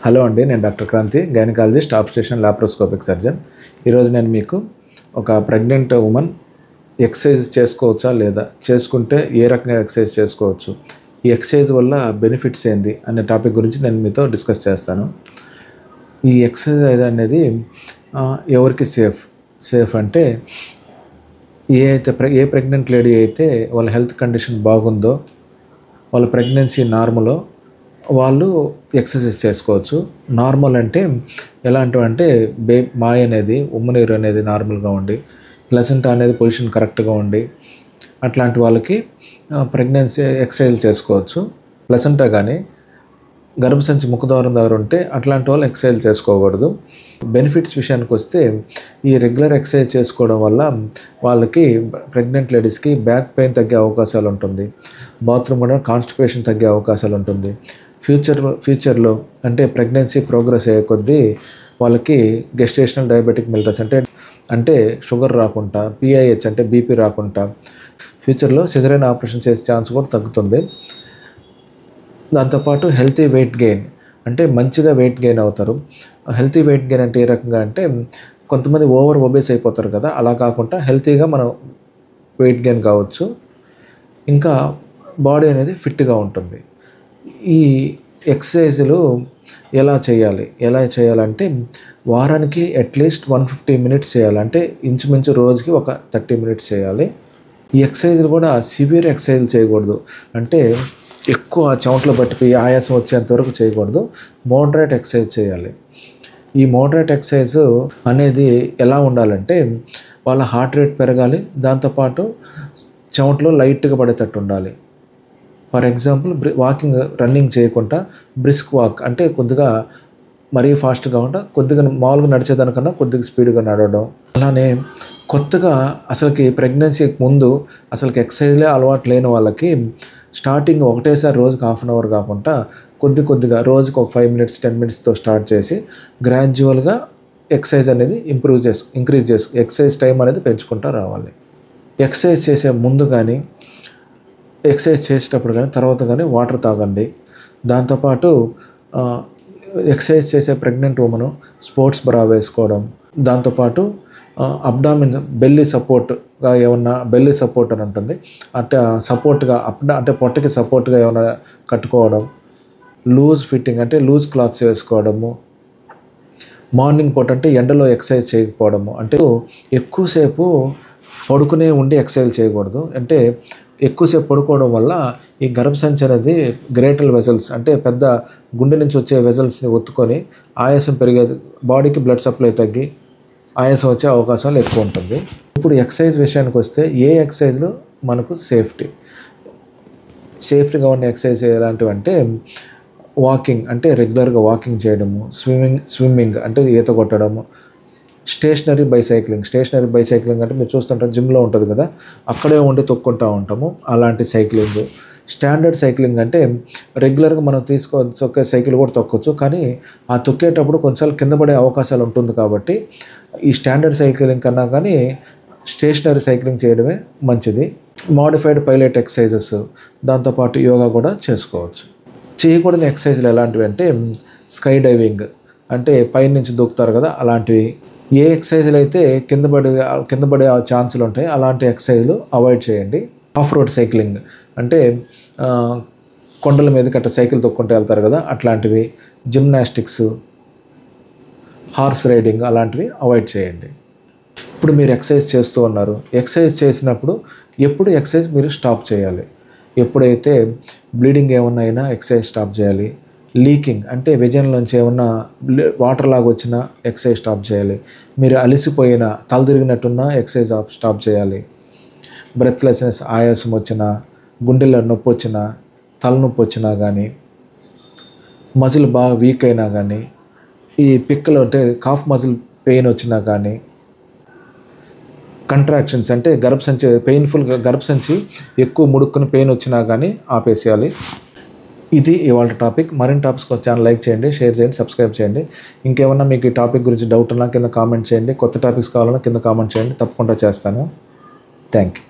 Hello అండి, నేను doctor Kranthi, gynaecologist, obstetrician, laparoscopic surgeon. ఈరోజు నేను మీకు ఒక ప్రెగ్నెంట్ ఉమెన్ ఎక్సర్సైజ్ చేసుకోవచ్చా లేదా, చేసుకుంటే ఏ రకంగా ఎక్సర్సైజ్ చేసుకోవచ్చు, ఈ ఎక్సర్సైజ్ వల్ల బెనిఫిట్స్ ఏంది అనే టాపిక్ గురించి నేను మీతో డిస్కస్ చేస్తాను. ఈ ఎక్సర్సైజ్ అనేది ఎవరికి సేఫ్ అంటే ఏ ప్రెగ్నెంట్ లేడీ అయితే వాళ్ళ హెల్త్ కండిషన్ బాగుందో, వాళ్ళ ప్రెగ్నెన్సీ నార్మలో వాళ్ళు ఎక్సర్సైజ్ చేసుకోవచ్చు. నార్మల్ అంటే ఎలాంటివంటే మాయ అనేది, ఉమ్మనీరు అనేది నార్మల్గా ఉండి, ప్లసెంటా అనేది పొజిషన్ కరెక్ట్గా ఉండి, అట్లాంటి వాళ్ళకి ప్రెగ్నెన్సీ ఎక్సర్సైజ్ చేసుకోవచ్చు. ప్లసెంటా కానీ గర్భసంచి ముఖద్వారం దగ్గర ఉంటే అట్లాంటి వాళ్ళు ఎక్సర్సైజ్ చేసుకోకూడదు. బెనిఫిట్స్ విషయానికి వస్తే, ఈ రెగ్యులర్ ఎక్సర్సైజ్ చేసుకోవడం వల్ల వాళ్ళకి, ప్రెగ్నెంట్ లేడీస్కి బ్యాక్ పెయిన్ తగ్గే అవకాశాలు ఉంటుంది, బాత్రూమ్ కూడా కాన్స్టిపేషన్ తగ్గే అవకాశాలు ఉంటుంది. ఫ్యూచర్లో అంటే ప్రెగ్నెన్సీ ప్రోగ్రెస్ అయ్యే కొద్దీ వాళ్ళకి గెస్టేషనల్ డయాబెటిక్ మెల్టస్ అంటే షుగర్ రాకుండా, పిఐహెచ్ అంటే బీపీ రాకుండా, ఫ్యూచర్లో సిజరైన్ ఆపరేషన్ చేసే ఛాన్స్ కూడా తగ్గుతుంది. దాంతోపాటు హెల్తీ వెయిట్ గెయిన్ అంటే మంచిగా వెయిట్ గెయిన్ అవుతారు. హెల్తీ వెయిట్ గెయిన్ అంటే ఏ రకంగా అంటే, కొంతమంది ఓవర్ ఒబేస్ అయిపోతారు కదా, అలా కాకుండా హెల్తీగా మనం వెయిట్ గెయిన్ కావచ్చు. ఇంకా బాడీ అనేది ఫిట్గా ఉంటుంది. ఈ ఎక్సర్సైజులు ఎలా చేయాలంటే, వారానికి అట్లీస్ట్ 150 మినిట్స్ చేయాలి. అంటే ఇంచుమించు రోజుకి ఒక 30 మినిట్స్ చేయాలి. ఈ ఎక్సర్సైజులు కూడా సివియర్ ఎక్సర్సైజ్ చేయకూడదు, అంటే ఎక్కువ చెమటలు పట్టిపోయి ఆయాసం వచ్చేంత వరకు చేయకూడదు. మోడరేట్ ఎక్సర్సైజ్ చేయాలి. ఈ మోడరేట్ ఎక్సర్సైజ్ అనేది ఎలా ఉండాలంటే, వాళ్ళ హార్ట్ రేట్ పెరగాలి, దాంతోపాటు చెమటలు లైట్గా పడేటట్టు ఉండాలి. ఫర్ ఎగ్జాంపుల్, రన్నింగ్ చేయకుండా బ్రిస్క్ వాక్ అంటే కొద్దిగా మరీ ఫాస్ట్గా కాకుండా కొద్దిగా మామూలుగా నడిచేదానికన్నా కొద్దిగా స్పీడ్గా నడవడం. అలానే కొత్తగా అసలుకి ప్రెగ్నెన్సీకి ముందు అసలుకి ఎక్సర్సైజ్లే అలవాటు లేని వాళ్ళకి స్టార్టింగ్ ఒకటేసారి రోజుకి ½ అవర్ కాకుండా కొద్దిగా రోజుకి ఒక 5 మినిట్స్ 10 మినిట్స్తో స్టార్ట్ చేసి గ్రాడ్యువల్గా ఎక్సర్సైజ్ అనేది ఇంక్రీజ్ చేసు ఎక్సర్సైజ్ టైం అనేది పెంచుకుంటూ రావాలి. ఎక్సర్సైజ్ చేసే ముందు కానీ, ఎక్సర్సైజ్ చేసేటప్పుడు కానీ, తర్వాత కానీ వాటర్ తాగండి. దాంతోపాటు ఎక్సర్సైజ్ చేసే ప్రెగ్నెంట్ ఉమెను స్పోర్ట్స్ బ్రా వేసుకోవడం, దాంతోపాటు అబ్డామిన్ బెల్లీ సపోర్ట్గా ఏమన్నా, బెల్లీ సపోర్ట్ అని ఉంటుంది, అంటే సపోర్ట్గా అంటే పొట్టకి సపోర్ట్గా ఏమైనా కట్టుకోవడం, లూజ్ ఫిట్టింగ్ అంటే లూజ్ క్లాత్స్ వేసుకోవడము, మార్నింగ్ పూట అంటే ఎండలో ఎక్సర్సైజ్ చేయకపోవడము. అంటే ఎక్కువసేపు పడుకునే ఉండి ఎక్సర్సైజ్ చేయకూడదు. అంటే ఎక్కువసేపు పడుకోవడం వల్ల ఈ గర్భసంచి అనేది గ్రేటల్ వెజల్స్ అంటే పెద్ద గుండె నుంచి వచ్చే వెజల్స్ని ఒత్తుకొని ఆయాసం పెరిగేది, బాడీకి బ్లడ్ సప్లై తగ్గి ఆయాసం వచ్చే అవకాశాలు ఎక్కువ ఉంటుంది. ఇప్పుడు ఎక్సర్సైజ్ విషయానికి వస్తే, ఏ ఎక్సర్సైజ్లు మనకు సేఫ్టీగా ఉన్న ఎక్సర్సైజ్ ఎలాంటివి అంటే, వాకింగ్ అంటే రెగ్యులర్గా వాకింగ్ చేయడము, స్విమ్మింగ్ అంటే ఈత కొట్టడము, స్టేషనరీ బైసైక్లింగ్ అంటే మీరు చూస్తుంటారు జిమ్లో ఉంటుంది కదా, అక్కడే ఉండి తొక్కుంటూ ఉంటాము, అలాంటి సైక్లింగ్. స్టాండర్డ్ సైక్లింగ్ అంటే రెగ్యులర్గా మనం తొక్కే సైకిల్ కూడా తొక్కొచ్చు, కానీ ఆ తొక్కేటప్పుడు కొంచెం కింద పడే అవకాశాలు ఉంటుంది. కాబట్టి ఈ స్టాండర్డ్ సైక్లింగ్ కన్నా కానీ స్టేషనరీ సైక్లింగ్ చేయడమే మంచిది. మాడిఫైడ్ పైలట్ ఎక్సర్సైజెస్, దాంతోపాటు యోగా కూడా చేసుకోవచ్చు. చేయకూడని ఎక్సర్సైజ్లు ఎలాంటివి అంటే, స్కై డైవింగ్ అంటే పైనుంచి దూకుతారు కదా, అలాంటివి. ఏ ఎక్సర్సైజ్లు అయితే కింద పడే ఛాన్సులు ఉంటాయి, అలాంటి ఎక్సర్సైజ్లు అవాయిడ్ చేయండి. ఆఫ్ రోడ్ సైక్లింగ్ అంటే కొండల మీదకి అట్లా సైకిల్ తొక్కుంటూ వెళ్తారు కదా, అట్లాంటివి. జిమ్నాస్టిక్స్, హార్స్ రైడింగ్ అలాంటివి అవాయిడ్ చేయండి. ఇప్పుడు మీరు ఎక్సర్సైజ్ చేస్తూ ఉన్నారు, ఎక్సర్సైజ్ చేసినప్పుడు ఎప్పుడు ఎక్సర్సైజ్ మీరు స్టాప్ చేయాలి. ఎప్పుడైతే బ్లీడింగ్ ఏమన్నా అయినా ఎక్సర్సైజ్ స్టాప్ చేయాలి. లీకింగ్ అంటే విజయంలోంచి ఏమన్నా వాటర్ లాగా వచ్చినా ఎక్సర్సైజ్ స్టాప్ చేయాలి. మీరు అలసిపోయినా, తల తిరిగినట్టున్నా ఎక్సర్సైజ్ స్టాప్ చేయాలి. బ్రెత్లెస్నెస్, ఆయాసం వచ్చినా, గుండెల్లో నొప్పి వచ్చినా, తలనొప్పి వచ్చినా కానీ, మజిల్ బాగా వీక్ అయినా కానీ, ఈ పిక్కలు అంటే కాఫ్ మజిల్ పెయిన్ వచ్చినా కానీ, కంట్రాక్షన్స్ అంటే గర్భసంచి ఎక్కువ ముడుక్కుని పెయిన్ వచ్చినా కానీ ఆపేసేయాలి. ఇది ఇవాళ టాపిక్. మరిన్ని టాపిక్స్ కోసం ఛానల్ లైక్ చేయండి, షేర్ చేయండి, సబ్స్క్రైబ్ చేయండి. ఇంకేమన్నా మీకు ఈ టాపిక్ గురించి డౌట్ ఉన్నా కింద కామెంట్ చేయండి. కొత్త టాపిక్స్ కావాలన్నా కింద కామెంట్ చేయండి, తప్పకుండా చేస్తాను. Thank you.